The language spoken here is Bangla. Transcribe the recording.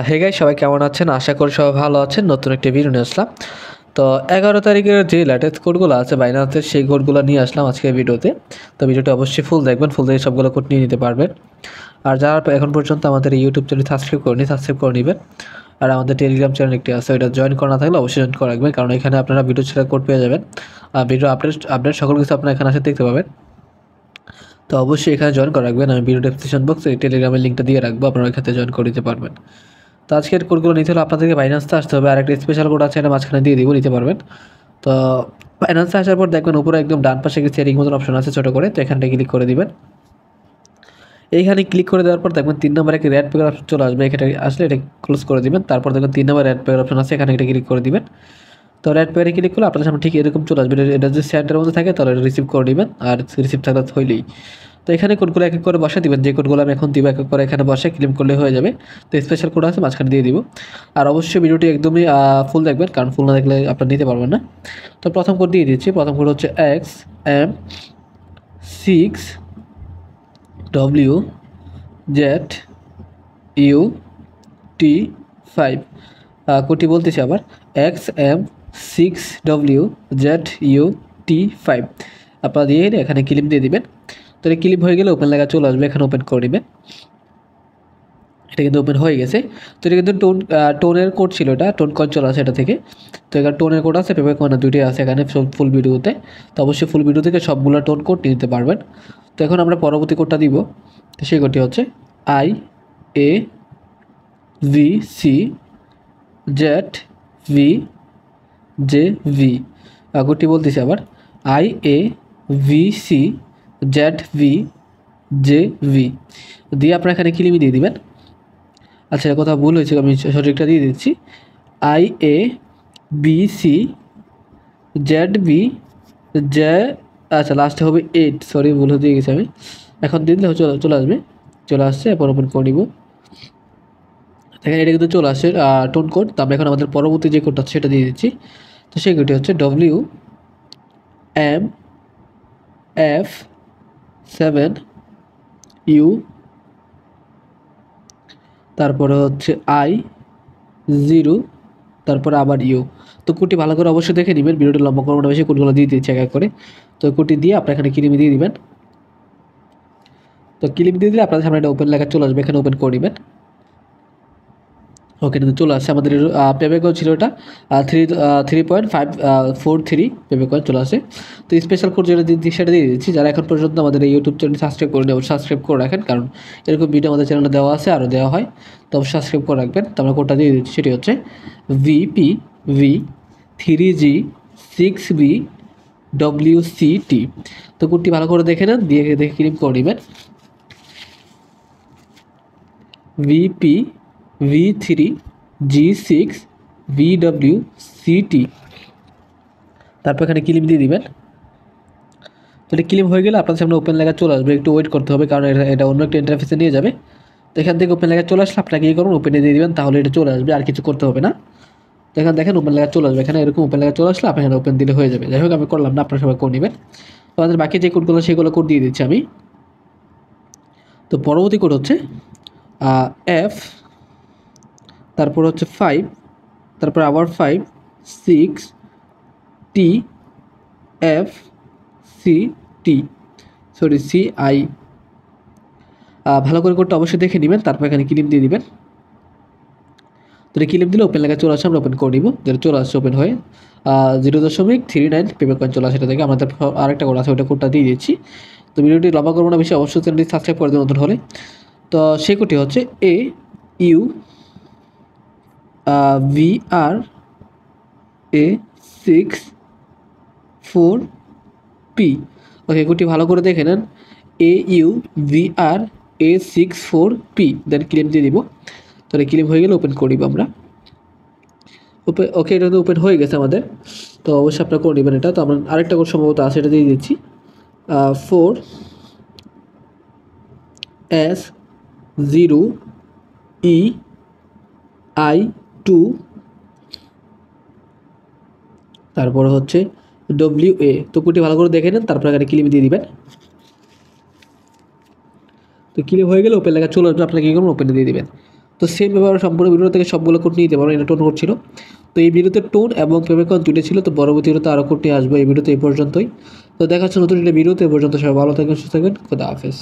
হে গাইস, সবাই কেমন আছেন? আশা করি সবাই ভালো আছেন। নতুন একটা ভিডিও নিয়ে আসলাম। তো 11 তারিখের যে লেটেস্ট কোডগুলো আছে বাইনান্সের, সেই কোডগুলো নিয়ে আসলাম আজকের ভিডিওতে। তো ভিডিওটা অবশ্যই ফুল দেখবেন, ফুল দেখে সবগুলো কোড নিয়ে নিতে পারবেন। আর যারা এখন পর্যন্ত আমাদের এই ইউটিউব চ্যানেল সাবস্ক্রাইব করে নেবেন। আর আমাদের টেলিগ্রাম চ্যানেল একটি আছে, ওইটা জয়েন করা না থাকলে অবশ্যই জয়েন করে রাখবেন, কারণ এখানে আপনারা ভিডিও ছেড়ে কোড পেয়ে যাবেন। আর ভিডিও আপডেট সকল কিছু আপনারা এখানে আসে দেখতে পাবেন। তো অবশ্যই এখানে জয়েন করে রাখবেন। আমি ভিডিও ডেসক্রিপশন বক্সে টেলিগ্রামের লিঙ্কটা দিয়ে রাখবো, আপনারা এখানে জয়েন করে দিতে পারবেন। তো আজকের কোডগুলো নিতে হলে আপনাদেরকে বাইন্যান্সে আসতে হবে, আর একটা স্পেশাল কোড আছে, এটা মাঝখানে দিয়ে দিব, নিতে পারবেন। তো বাইন্যান্সে আসার পর দেখবেন উপরে একদম ডান পাশে একটা সেটিং মতন অপশন আছে ছোটো করে, তো এখানটা ক্লিক করে দিবেন। এইখানে ক্লিক করে দেওয়ার পর দেখবেন 3 নম্বরে একটা রেড পেপার অপশন চলে আসবে, এখানে আসলে এটা ক্লোজ করে দিবেন। তারপর দেখবেন 3 নম্বর রেড পেপার অপশন আছে, এখানে এটা ক্লিক করে দিবেন। তো রেড পেপারে ক্লিক করলে আপনাদের সামনে ঠিক এরকম চলে আসবে। এটা যদি সেন্টারের মধ্যে থাকে তাহলে রিসিভ করে নেবেন, আর রিসিভ থাকলে হইলেই। তো এখানে কোডগুলো এক এক করে বসে দিবেন, যে কোডগুলো আমি এখন দিব এক এক করে এখানে বসে ক্লেম করলে হয়ে যাবে। তো স্পেশাল কোড আছে মাঝখানে দিয়ে দিব। আর অবশ্যই ভিডিওটি একদমই ফুল দেখবেন, কারণ ফুল না দেখলে আপনারা নিতে পারবেন না। তো প্রথম কোড দিয়ে দিচ্ছি। প্রথম কোড হচ্ছে XM6WZUT5। কোডটি বলতেছি আবার, XM6WZUT5। আপনারা দিয়ে এখানে ক্লিপ দিয়ে দিবেন। তো এটা ক্লিপ হয়ে গেলে ওপেন লেখা চলে আসবে, এখানে ওপেন করে নেবেন। এটা কিন্তু ওপেন হয়ে গেছে। তো এটা কিন্তু টোনের কোড ছিল, এটা টোন কয়েন চলে আসে এটা থেকে। তো এখানে টোনের কোড আছে, পেপার কয়েন দুইটাই আছে এখানে ফুল ভিডিওতে। তো অবশ্যই ফুল ভিডিও থেকে সবগুলো টোন কোড নিতে পারবেন। তো এখন আমরা পরবর্তী কোডটা দিব। তো সেই কোডটি হচ্ছে IAVCZVJV। কোডটি বলতেছি আবার, IAVCZVJV দিয়ে আপনারা এখানে ক্লিমি দিয়ে দিবেন। আচ্ছা, কথা ভুল হয়েছে, আমি সঠিকটা দিয়ে দিচ্ছি। IABCZV আচ্ছা, লাস্টে হবে 8, সরি ভুল হয়ে গেছে। আমি এখন দিয়ে দিলে চলে আসবে, চলে আসছে। এরপর ওপেন করে নিব। দেখেন এটা কিন্তু চলে আসে টোন কোড। তো আমরা এখন আমাদের পরবর্তী যে কোডটা সেটা দিয়ে দিচ্ছি। তো সেই কোডটি হচ্ছে WMF7U, তারপরে হচ্ছে I0, তারপরে আবার ইউ। তো কোডটি ভালো করে অবশ্যই দেখে নেবেন, ভিডিওটা লম্বা করবো না বেশি, কোডগুলো দিয়ে দিচ্ছি এক এক করে। তো কোডটি দিয়ে আপনার এখানে ক্লিপ দিয়ে দিবেন। তো ক্লিপ দিয়ে দিলে আপনাদের সামনে একটা ওপেন লেখা চলে আসবে, এখানে ওপেন করে নেবেন। ওকে, কিন্তু চলে আসছে আমাদের পেপে কয়েন ছিল এটা 3.543 পেপে কয়েন চলে আসে। তো স্পেশাল কোড যেটা দিচ্ছি সেটা দিয়ে দিচ্ছি। যারা এখন পর্যন্ত আমাদের এই ইউটিউব চ্যানেল সাবস্ক্রাইব করে নেবেন, সাবস্ক্রাইব করে রাখেন, কারণ এরকম ভিডিও আমাদের চ্যানেলে দেওয়া আছে, আরও দেওয়া হয়। তো অবশ্যই সাবস্ক্রাইব করে রাখবেন। তো আমরা কোডটা দিয়ে দিচ্ছি, সেটি হচ্ছে VPV3G6BWCT। তো কোডটি ভালো করে দেখে নেন, দেখে ক্লিক করে নেবেন। VPV3G6BWCT, তারপর এখানে ক্লিপ দিয়ে দিবেন। তো এটা ক্লিপ হয়ে গেলে আপনার সামনে ওপেন লেখা চলে আসবে, একটু ওয়েট করতে হবে, কারণ এটা অন্য একটা ইন্টারফেসে নিয়ে যাবে। তো এখান থেকে ওপেন লেখা চলে আসলে আপনাকে কী করুন, ওপেনে দিয়ে দিবেন, তাহলে এটা চলে আসবে, আর কিছু করতে হবে না। তো এখানে দেখেন ওপেন লেখা চলে আসবে, এখানে এরকম ওপেন লেখা চলে আসলে আপনি এখানে ওপেন দিলে হয়ে যাবে। যাই হোক, আমি করলাম না, আপনারা সবাই করে নেবেন। তো আমাদের বাকি যে কোডগুলো সেগুলো কোড দিয়ে দিচ্ছি আমি। তো পরবর্তী কোড হচ্ছে F, তারপর হচ্ছে 5, তারপর আবার 5, 6, TFCT, সরি CI। ভালো করে কোডটা অবশ্যই দেখে নেবেন, তারপর এখানে ক্লিপ দিয়ে দিবেন। তো ক্লিপ দিলে ওপেন লেখা চলে আসে, আমরা ওপেন করে নিব। যেটা চলে আসছে ওপেন হয়ে 0.39 পেপার কয়েন চলে আসে এটা থেকে। আমাদের আরেকটা কোড আছে, ওটা কোডটা দিয়ে দিচ্ছি। তো ভিডিওটি লম্বা করবো না বেশি, অবশ্যই চ্যানেলটি সাবস্ক্রাইব করে দেবেন নতুন হলে। তো সেই কোডটি হচ্ছে AUVRA64P। ওকে, কোডটি ভালো করে দেখে নেন, AUVRA64P, দেন ক্লেম দিয়ে দিব। তাহলে ক্লেম হয়ে গেলে ওপেন করে দিব আমরা। ওকে, এটা তো ওপেন হয়ে গেছে আমাদের। তো অবশ্যই আপনারা করে নেবেন এটা। তো আমরা আরেকটা কোড সম্ভবত আছে, এটা দিয়ে দিচ্ছি 4S0EI2, তারপরে হচ্ছে WA। তো কোডটি ভালো করে দেখে নেন, তারপর এখানে ক্লিপ দিয়ে দিবেন। তো ক্লিপ হয়ে গেলে ওপেন লেখা চলে আসবে, আপনাকে কী করবেন, ওপেনে দিয়ে দিবেন। তো সেম এবার সম্পূর্ণ ভিডিও থেকে সবগুলো কোড নিয়ে দিতে পারো, এটা টোন কোড ছিল। তো এই ভিডিওতে টোন এবং পেমেকন দুটো ছিল, তো পরবর্তী ভিডিওতে আরও কোডটি আসবে। এই ভিডিওতে এই পর্যন্তই। তো দেখা হচ্ছে নতুন একটা ভিডিওতে। এ পর্যন্ত সবাই ভালো থাকবেন, সুস্থ থাকবেন। খোদা হাফেজ।